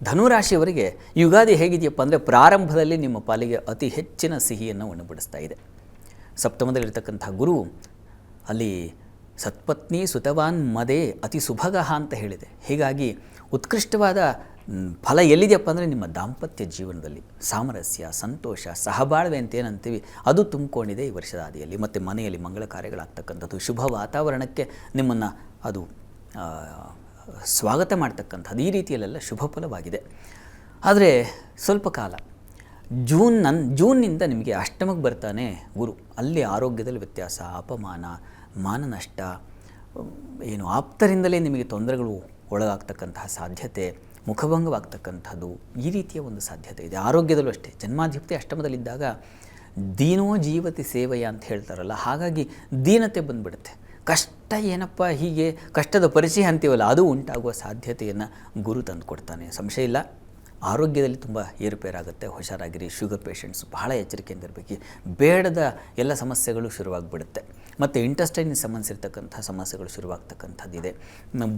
ಧನುರಾಶಿಯವರಿಗೆ ಯುಗಾದಿ ಹೇಗಿದೆಯಪ್ಪ ಅಂದರೆ ಪ್ರಾರಂಭದಲ್ಲಿ ನಿಮ್ಮ ಪಾಲಿಗೆ ಅತಿ ಹೆಚ್ಚಿನ ಸಿಹಿಯನ್ನು ಉಣಬಡಿಸ್ತಾ ಇದೆ. ಸಪ್ತಮದಲ್ಲಿರ್ತಕ್ಕಂಥ ಗುರು ಅಲ್ಲಿ ಸತ್ಪತ್ನಿ ಸುತವಾನ್ ಮದೇ ಅತಿ ಸುಭಗಃ ಅಂತ ಹೇಳಿದೆ. ಹೀಗಾಗಿ ಉತ್ಕೃಷ್ಟವಾದ ಫಲ ಎಲ್ಲಿದೆಯಪ್ಪ ಅಂದರೆ ನಿಮ್ಮ ದಾಂಪತ್ಯ ಜೀವನದಲ್ಲಿ ಸಾಮರಸ್ಯ, ಸಂತೋಷ, ಸಹಬಾಳ್ವೆ ಅಂತ ಏನಂತೀವಿ ಅದು ತುಂಬಿಕೊಂಡಿದೆ ಈ ವರ್ಷದ ಆದಿಯಲ್ಲಿ. ಮತ್ತು ಮನೆಯಲ್ಲಿ ಮಂಗಳ ಕಾರ್ಯಗಳಾಗ್ತಕ್ಕಂಥದ್ದು, ಶುಭ ವಾತಾವರಣಕ್ಕೆ ನಿಮ್ಮನ್ನು ಅದು ಸ್ವಾಗತ ಮಾಡ್ತಕ್ಕಂಥದ್ದು, ಈ ರೀತಿಯಲ್ಲೆಲ್ಲ ಶುಭ ಫಲವಾಗಿದೆ. ಆದರೆ ಸ್ವಲ್ಪ ಕಾಲ ಜೂನ್ನಿಂದ ನಿಮಗೆ ಅಷ್ಟಮಕ್ಕೆ ಬರ್ತಾನೆ ಗುರು. ಅಲ್ಲಿ ಆರೋಗ್ಯದಲ್ಲಿ ವ್ಯತ್ಯಾಸ, ಅಪಮಾನ, ಮಾನನಷ್ಟ, ಏನು ಆಪ್ತರಿಂದಲೇ ನಿಮಗೆ ತೊಂದರೆಗಳು ಒಳಗಾಗ್ತಕ್ಕಂತಹ ಸಾಧ್ಯತೆ, ಮುಖಭಂಗವಾಗ್ತಕ್ಕಂಥದ್ದು, ಈ ರೀತಿಯ ಒಂದು ಸಾಧ್ಯತೆ ಇದೆ. ಆರೋಗ್ಯದಲ್ಲೂ ಅಷ್ಟೇ. ಜನ್ಮಾಧಿಪತಿ ಅಷ್ಟಮದಲ್ಲಿದ್ದಾಗ ದೀನೋ ಜೀವತಿ ಸೇವೆಯ ಅಂತ ಹೇಳ್ತಾರಲ್ಲ, ಹಾಗಾಗಿ ದೀನತೆ ಬಂದುಬಿಡುತ್ತೆ. ಕಷ್ಟ ಏನಪ್ಪ, ಹೀಗೆ ಕಷ್ಟದ ಪರಿಚಯ ಅಂತೀವಲ್ಲ, ಅದು ಉಂಟಾಗುವ ಸಾಧ್ಯತೆಯನ್ನು ಗುರು ತಂದು ಕೊಡ್ತಾನೆ, ಸಂಶಯ ಇಲ್ಲ. ಆರೋಗ್ಯದಲ್ಲಿ ತುಂಬ ಏರುಪೇರಾಗುತ್ತೆ, ಹುಷಾರಾಗಿರಿ. ಶುಗರ್ ಪೇಷಂಟ್ಸ್ ಬಹಳ ಎಚ್ಚರಿಕೆಯಿಂದ ಇರಬೇಕು. ಬೇಡದ ಎಲ್ಲ ಸಮಸ್ಯೆಗಳು ಶುರುವಾಗಿಬಿಡುತ್ತೆ. ಮತ್ತು ಇಂಟೆಸ್ಟೈನ್ಗೆ ಸಂಬಂಧಿಸಿರ್ತಕ್ಕಂಥ ಸಮಸ್ಯೆಗಳು ಶುರುವಾಗ್ತಕ್ಕಂಥದ್ದಿದೆ.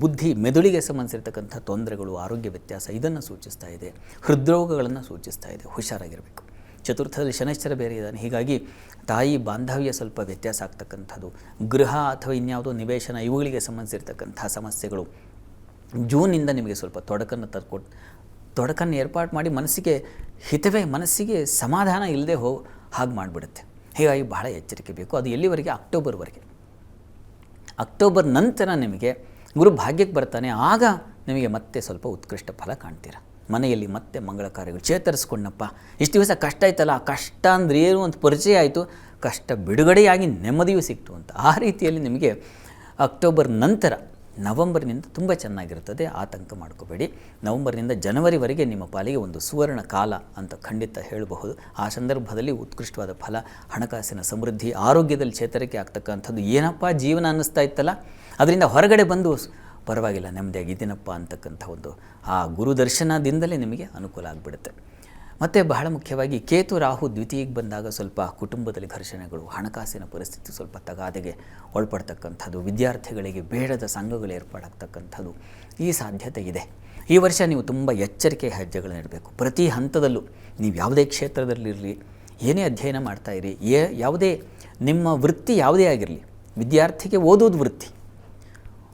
ಬುದ್ಧಿ, ಮೆದುಳಿಗೆ ಸಂಬಂಧಿಸಿರ್ತಕ್ಕಂಥ ತೊಂದರೆಗಳು, ಆರೋಗ್ಯ ವ್ಯತ್ಯಾಸ ಇದನ್ನು ಸೂಚಿಸ್ತಾ ಇದೆ. ಹೃದ್ರೋಗಗಳನ್ನು ಸೂಚಿಸ್ತಾ ಇದೆ, ಹುಷಾರಾಗಿರಬೇಕು. ಚತುರ್ಥದಲ್ಲಿ ಶನೈಶ್ಚರ ಬೇರೆ ಇದ್ದಾನೆ, ಹೀಗಾಗಿ ತಾಯಿ ಬಾಂಧವ್ಯ ಸ್ವಲ್ಪ ವ್ಯತ್ಯಾಸ ಆಗ್ತಕ್ಕಂಥದ್ದು, ಗೃಹ ಅಥವಾ ಇನ್ಯಾವುದೋ ನಿವೇಶನ ಇವುಗಳಿಗೆ ಸಂಬಂಧಿಸಿರ್ತಕ್ಕಂಥ ಸಮಸ್ಯೆಗಳು ಜೂನಿಂದ ನಿಮಗೆ ಸ್ವಲ್ಪ ತೊಡಕನ್ನು ಏರ್ಪಾಡು ಮಾಡಿ ಮನಸ್ಸಿಗೆ ಹಿತವೇ, ಮನಸ್ಸಿಗೆ ಸಮಾಧಾನ ಇಲ್ಲದೆ ಹಾಗೆ ಮಾಡಿಬಿಡುತ್ತೆ. ಹೀಗಾಗಿ ಬಹಳ ಎಚ್ಚರಿಕೆ ಬೇಕು. ಅದು ಎಲ್ಲಿವರೆಗೆ? ಅಕ್ಟೋಬರ್ವರೆಗೆ. ಅಕ್ಟೋಬರ್ ನಂತರ ನಿಮಗೆ ಗುರು ಭಾಗ್ಯಕ್ಕೆ ಬರ್ತಾನೆ, ಆಗ ನಿಮಗೆ ಮತ್ತೆ ಸ್ವಲ್ಪ ಉತ್ಕೃಷ್ಟ ಫಲ ಕಾಣ್ತೀರ. ಮನೆಯಲ್ಲಿ ಮತ್ತೆ ಮಂಗಳ ಕಾರ್ಯಗಳು ಚೇತರಿಸ್ಕೊಂಡಪ್ಪ, ಇಷ್ಟು ದಿವಸ ಕಷ್ಟ ಆಯ್ತಲ್ಲ, ಆ ಕಷ್ಟ ಅಂದರೆ ಏನು ಅಂತ ಪರಿಚಯ ಆಯಿತು, ಕಷ್ಟ ಬಿಡುಗಡೆಯಾಗಿ ನೆಮ್ಮದಿಯೂ ಸಿಕ್ತು ಅಂತ. ಆ ರೀತಿಯಲ್ಲಿ ನಿಮಗೆ ಅಕ್ಟೋಬರ್ ನಂತರ ನವಂಬರ್ನಿಂದ ತುಂಬ ಚೆನ್ನಾಗಿರ್ತದೆ, ಆತಂಕ ಮಾಡ್ಕೋಬೇಡಿ. ನವಂಬರ್ನಿಂದ ಜನವರಿವರೆಗೆ ನಿಮ್ಮ ಪಾಲಿಗೆ ಒಂದು ಸುವರ್ಣ ಕಾಲ ಅಂತ ಖಂಡಿತ ಹೇಳಬಹುದು. ಆ ಸಂದರ್ಭದಲ್ಲಿ ಉತ್ಕೃಷ್ಟವಾದ ಫಲ, ಹಣಕಾಸಿನ ಸಮೃದ್ಧಿ, ಆರೋಗ್ಯದಲ್ಲಿ ಚೇತರಿಕೆ ಆಗ್ತಕ್ಕಂಥದ್ದು. ಏನಪ್ಪ ಜೀವನ ಅನ್ನಿಸ್ತಾ ಇತ್ತಲ್ಲ, ಅದರಿಂದ ಹೊರಗಡೆ ಬಂದು ಪರವಾಗಿಲ್ಲ ನೆಮ್ಮದಿಯಾಗಿದ್ದೀನಪ್ಪ ಅಂತಕ್ಕಂಥ ಒಂದು ಆ ಗುರುದರ್ಶನದಿಂದಲೇ ನಿಮಗೆ ಅನುಕೂಲ ಆಗಿಬಿಡುತ್ತೆ. ಮತ್ತು ಬಹಳ ಮುಖ್ಯವಾಗಿ ಕೇತು ರಾಹು ದ್ವಿತೀಯಕ್ಕೆ ಬಂದಾಗ ಸ್ವಲ್ಪ ಕುಟುಂಬದಲ್ಲಿ ಘರ್ಷಣೆಗಳು, ಹಣಕಾಸಿನ ಪರಿಸ್ಥಿತಿ ಸ್ವಲ್ಪ ತಗಾದೆಗೆ ಒಳಪಡ್ತಕ್ಕಂಥದ್ದು, ವಿದ್ಯಾರ್ಥಿಗಳಿಗೆ ಬೇಡದ ಸಂಘಗಳು ಏರ್ಪಾಡಾಗ್ತಕ್ಕಂಥದ್ದು ಈ ಸಾಧ್ಯತೆ ಇದೆ. ಈ ವರ್ಷ ನೀವು ತುಂಬ ಎಚ್ಚರಿಕೆ ಹೆಜ್ಜೆಗಳನ್ನು ಇಡಬೇಕು. ಪ್ರತಿ ಹಂತದಲ್ಲೂ ನೀವು ಯಾವುದೇ ಕ್ಷೇತ್ರದಲ್ಲಿರಲಿ, ಏನೇ ಅಧ್ಯಯನ ಮಾಡ್ತಾಯಿರಿ, ಯಾವುದೇ ನಿಮ್ಮ ವೃತ್ತಿ ಯಾವುದೇ ಆಗಿರಲಿ, ವಿದ್ಯಾರ್ಥಿಗೆ ಓದುವುದು ವೃತ್ತಿ,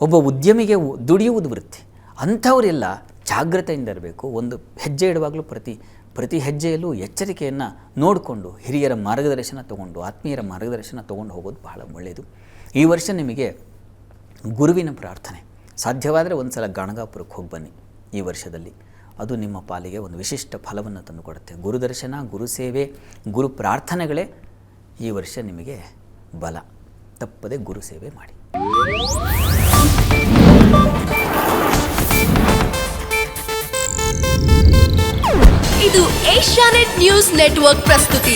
ಒಬ್ಬ ಉದ್ಯಮಿಗೆ ದುಡಿಯುವುದು ವೃತ್ತಿ, ಅಂಥವರೆಲ್ಲ ಜಾಗ್ರತೆಯಿಂದ ಇರಬೇಕು. ಒಂದು ಹೆಜ್ಜೆ ಇಡುವಾಗಲೂ ಪ್ರತಿ ಹೆಜ್ಜೆಯಲ್ಲೂ ಎಚ್ಚರಿಕೆಯನ್ನು ನೋಡಿಕೊಂಡು ಹಿರಿಯರ ಮಾರ್ಗದರ್ಶನ ತಗೊಂಡು, ಆತ್ಮೀಯರ ಮಾರ್ಗದರ್ಶನ ತೊಗೊಂಡು ಹೋಗೋದು ಬಹಳ ಒಳ್ಳೆಯದು. ಈ ವರ್ಷ ನಿಮಗೆ ಗುರುವಿನ ಪ್ರಾರ್ಥನೆ, ಸಾಧ್ಯವಾದರೆ ಒಂದು ಸಲ ಗಣಗಾಪುರಕ್ಕೆ ಹೋಗಿ ಬನ್ನಿ ಈ ವರ್ಷದಲ್ಲಿ. ಅದು ನಿಮ್ಮ ಪಾಲಿಗೆ ಒಂದು ವಿಶಿಷ್ಟ ಫಲವನ್ನು ತಂದುಕೊಡುತ್ತೆ. ಗುರುದರ್ಶನ, ಗುರು ಸೇವೆ, ಗುರು ಪ್ರಾರ್ಥನೆಗಳೇ ಈ ವರ್ಷ ನಿಮಗೆ ಬಲ. ತಪ್ಪದೆ ಗುರು ಸೇವೆ ಮಾಡಿ. ಇದು ಏಷ್ಯಾನೆಟ್ ನ್ಯೂಸ್ ನೆಟ್ವರ್ಕ್ ಪ್ರಸ್ತುತಿ.